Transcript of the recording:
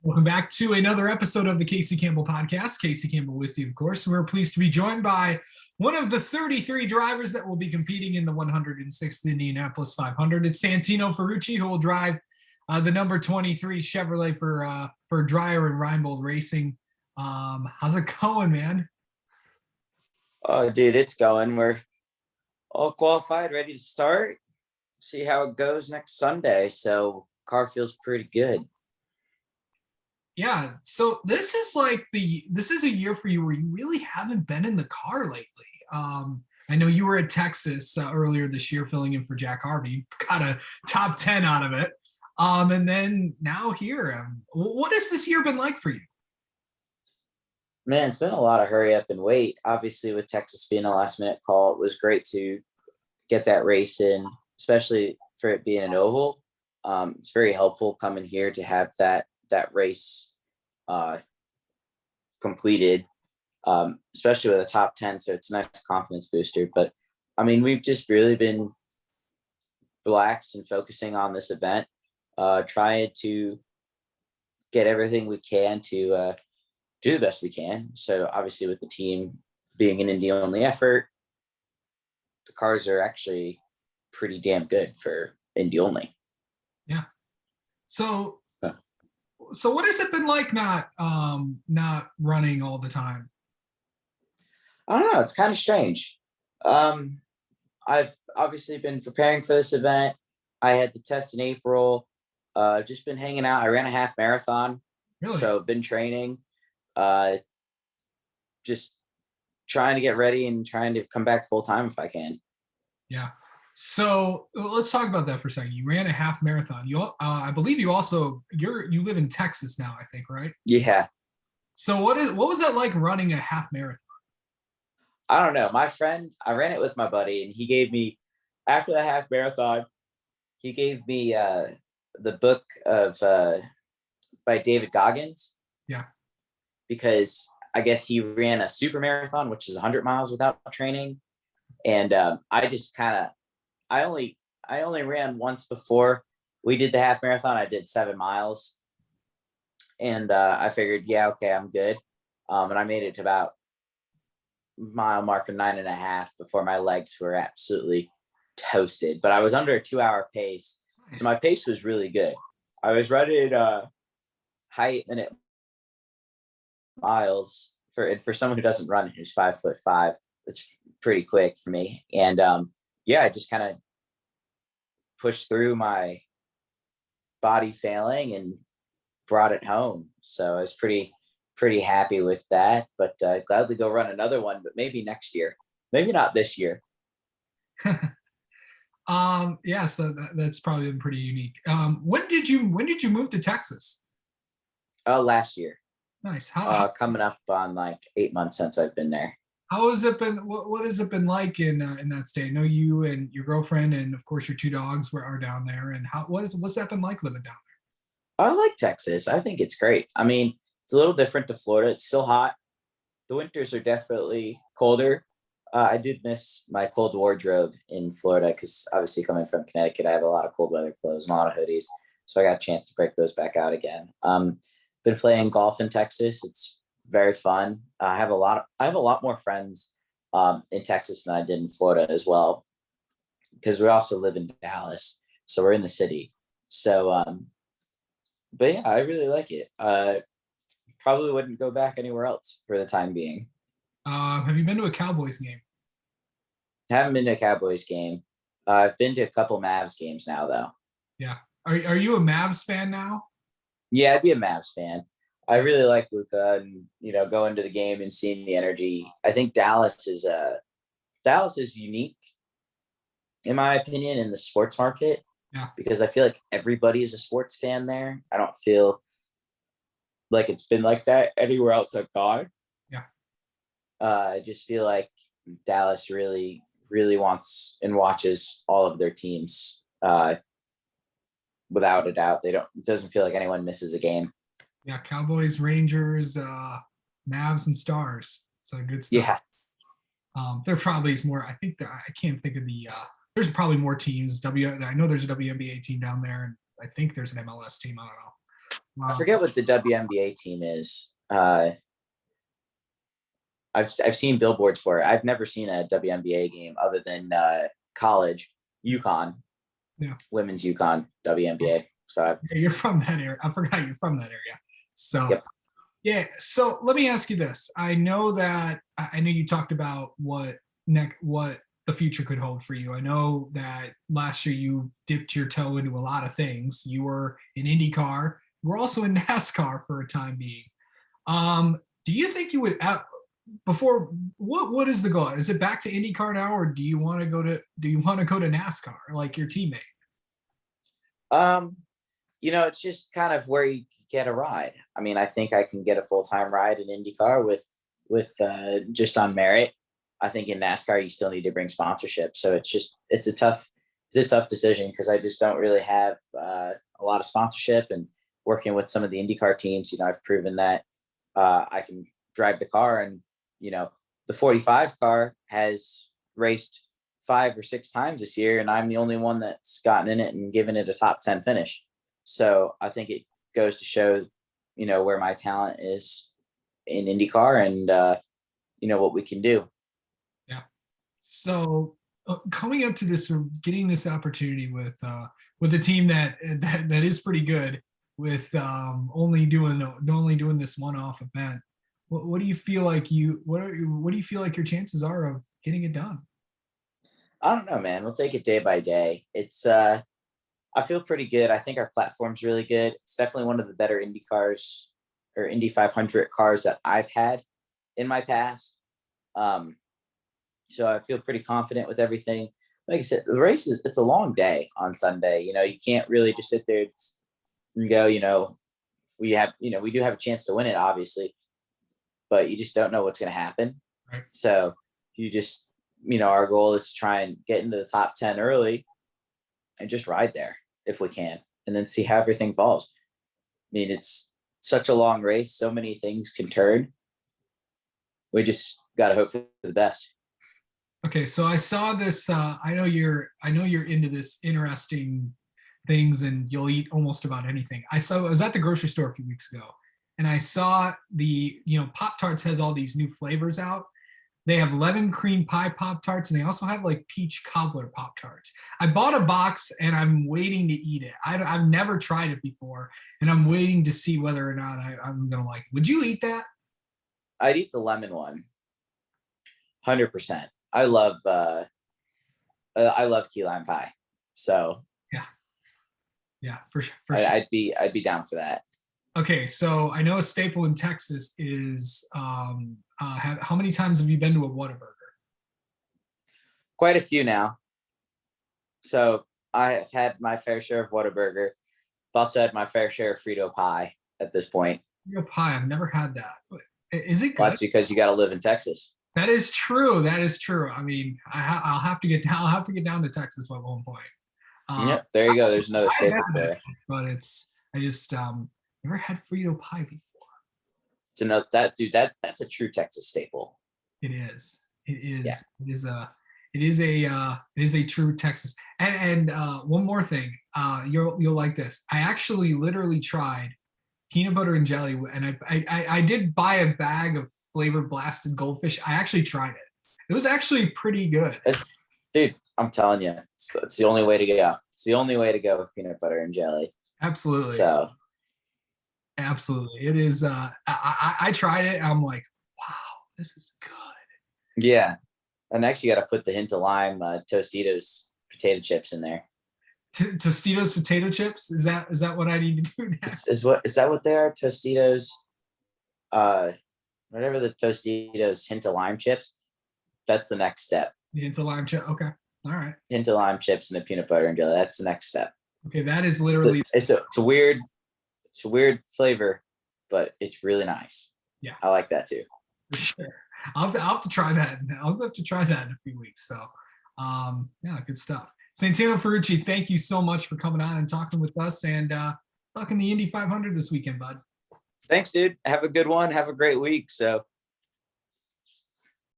Welcome back to another episode of the Casey Campbell Podcast. Casey Campbell with you, of course. We're pleased to be joined by one of the 33 drivers that will be competing in the 106th Indianapolis 500. It's Santino Ferrucci, who will drive the number 23 Chevrolet for Dreyer and Reinbold Racing. How's it going, man? Oh, dude, it's going. We're all qualified, ready to start. See how it goes next Sunday. So car feels pretty good. Yeah, so this is a year for you where you really haven't been in the car lately. I know you were at Texas earlier this year filling in for Jack Harvey, got a top 10 out of it. And then now here, what has this year been like for you? Man, it's been a lot of hurry up and wait. Obviously, with Texas being a last minute call, it was great to get that race in, especially for it being an oval. It's very helpful coming here to have that race completed, especially with a top 10. So it's a nice confidence booster. But I mean, we've just really been relaxed and focusing on this event, trying to get everything we can to do the best we can. So obviously with the team being an Indy only effort, the cars are actually pretty damn good for Indy only. Yeah. So what has it been like not running all the time? I don't know. It's kind of strange. I've obviously been preparing for this event. I had the test in April. Just been hanging out. I ran a half marathon. Really? So been training. Just trying to get ready and trying to come back full time if I can. Yeah. So let's talk about that for a second. You ran a half marathon. I believe you live in Texas now, I think, right? Yeah. So what was that like running a half marathon? I don't know. My friend, I ran it with my buddy, and he gave me, after the half marathon, he gave me the book of by David Goggins. Yeah. Because I guess he ran a super marathon, which is 100 miles without training. And I just kind of, I only ran once before we did the half marathon. I did 7 miles, and I figured, yeah, okay, I'm good. And I made it to about mile mark of 9.5 before my legs were absolutely toasted. But I was under a 2-hour pace, so my pace was really good. I was running high minute miles for someone who doesn't run, who's 5'5". It's pretty quick for me. And yeah, I just kind of pushed through my body failing and brought it home. So I was pretty happy with that, but I'd gladly go run another one, but maybe next year, maybe not this year. Yeah, so that's probably been pretty unique. When did you move to Texas? Last year. Nice. Coming up on like 8 months since I've been there. How has it been? What has it been like in that state? I know you and your girlfriend and of course your 2 dogs are down there. And what's that been like living down there? I like Texas. I think it's great. I mean, it's a little different to Florida. It's still hot. The winters are definitely colder. I did miss my cold wardrobe in Florida because obviously coming from Connecticut, I have a lot of cold weather clothes and a lot of hoodies. So I got a chance to break those back out again. Been playing golf in Texas. It's very fun. I have a lot more friends in Texas than I did in Florida as well, because we also live in Dallas, so we're in the city. So, but yeah, I really like it. Probably wouldn't go back anywhere else for the time being. Have you been to a Cowboys game? Haven't been to a Cowboys game. I've been to a couple Mavs games now, though. Yeah. Are you a Mavs fan now? Yeah, I'd be a Mavs fan. I really like Luka, and going to the game and seeing the energy. I think Dallas is unique, in my opinion, in the sports market. Yeah. Because I feel like everybody is a sports fan there. I don't feel like it's been like that anywhere else I've gone. Yeah. I just feel like Dallas really, really wants and watches all of their teams. Without a doubt, it doesn't feel like anyone misses a game. Yeah, Cowboys, Rangers, Mavs, and Stars. So good stuff. Yeah. There probably is more. I think that I can't think of the. There's probably more teams. I know there's a WNBA team down there, and I think there's an MLS team. I don't know. I forget what the WNBA team is. I've seen billboards for it. I've never seen a WNBA game other than college, UConn, women's UConn WNBA. So you're from that area. I forgot you're from that area. So yep. Yeah. So let me ask you this. I know you talked about what the future could hold for you. I know that last year you dipped your toe into a lot of things. You were in IndyCar. You were also in NASCAR for a time being. Do you think you would what is the goal? Is it back to IndyCar now, or do you want to go to NASCAR like your teammate? It's just kind of where you get a ride. I mean, I think I can get a full-time ride in IndyCar with just on merit. I think in NASCAR you still need to bring sponsorship, so it's a tough decision because I just don't really have a lot of sponsorship. And working with some of the IndyCar teams, I've proven that I can drive the car, and the 45 car has raced 5 or 6 times this year, and I'm the only one that's gotten in it and given it a top 10 finish. So I think it goes to show, where my talent is in IndyCar and, what we can do. Yeah. So coming up to this, or getting this opportunity with a team that is pretty good, with only doing this one-off event, what do you feel like what do you feel like your chances are of getting it done? I don't know, man. We'll take it day by day. I feel pretty good. I think our platform's really good. It's definitely one of the better Indy cars or Indy 500 cars that I've had in my past. So I feel pretty confident with everything. Like I said, the race it's a long day on Sunday. You can't really just sit there and go, we do have a chance to win it, obviously, but you just don't know what's going to happen. Right. So you just, our goal is to try and get into the top 10 early and just ride there if we can, and then see how everything falls. I mean, it's such a long race. So many things can turn. We just got to hope for the best. Okay. So I saw this, I know you're into this interesting things, and you'll eat almost about anything. I was at the grocery store a few weeks ago, and I saw the, Pop-Tarts has all these new flavors out. They have lemon cream pie Pop-Tarts, and they also have like peach cobbler Pop-Tarts. I bought a box, and I'm waiting to eat it. I've never tried it before, and I'm waiting to see whether or not I'm going to like it. Would you eat that? I'd eat the lemon one. 100%. I love key lime pie. So yeah, for sure. I'd be down for that. Okay, so I know a staple in Texas is how many times have you been to a Whataburger? Quite a few now. So I've had my fair share of Whataburger. I've also had my fair share of Frito pie at this point. Frito pie, I've never had that. Is it good? Well, that's because you got to live in Texas. That is true. I mean, I'll have to get down to Texas at one point. Yep, there you go. There's another staple for it. But I just never had Frito pie before. To know that, dude, that's a true Texas staple. It is. It is. Yeah. It is a true Texas. And one more thing, you'll like this. I actually literally tried peanut butter and jelly, and I did buy a bag of flavored blasted goldfish. I actually tried it. It was actually pretty good. Dude, I'm telling you, it's the only way to go. It's the only way to go with peanut butter and jelly. Absolutely. So, absolutely, it is. I tried it. I'm like, wow, this is good. Yeah, and next you got to put the hint of lime Tostitos potato chips in there. Tostitos potato chips? Is that what I need to do now? Is that what they are? Tostitos, whatever the Tostitos hint of lime chips. That's the next step. The hint of lime chip. Okay, all right. Hint of lime chips and a peanut butter and jelly. That's the next step. Okay, that is literally. It's a weird flavor, but it's really nice. Yeah, I like that too. For sure. I'll have to try that. I'll have to try that in a few weeks. So, yeah, good stuff. Santino Ferrucci, thank you so much for coming on and talking with us, and talking the Indy 500 this weekend, bud. Thanks, dude. Have a good one. Have a great week. So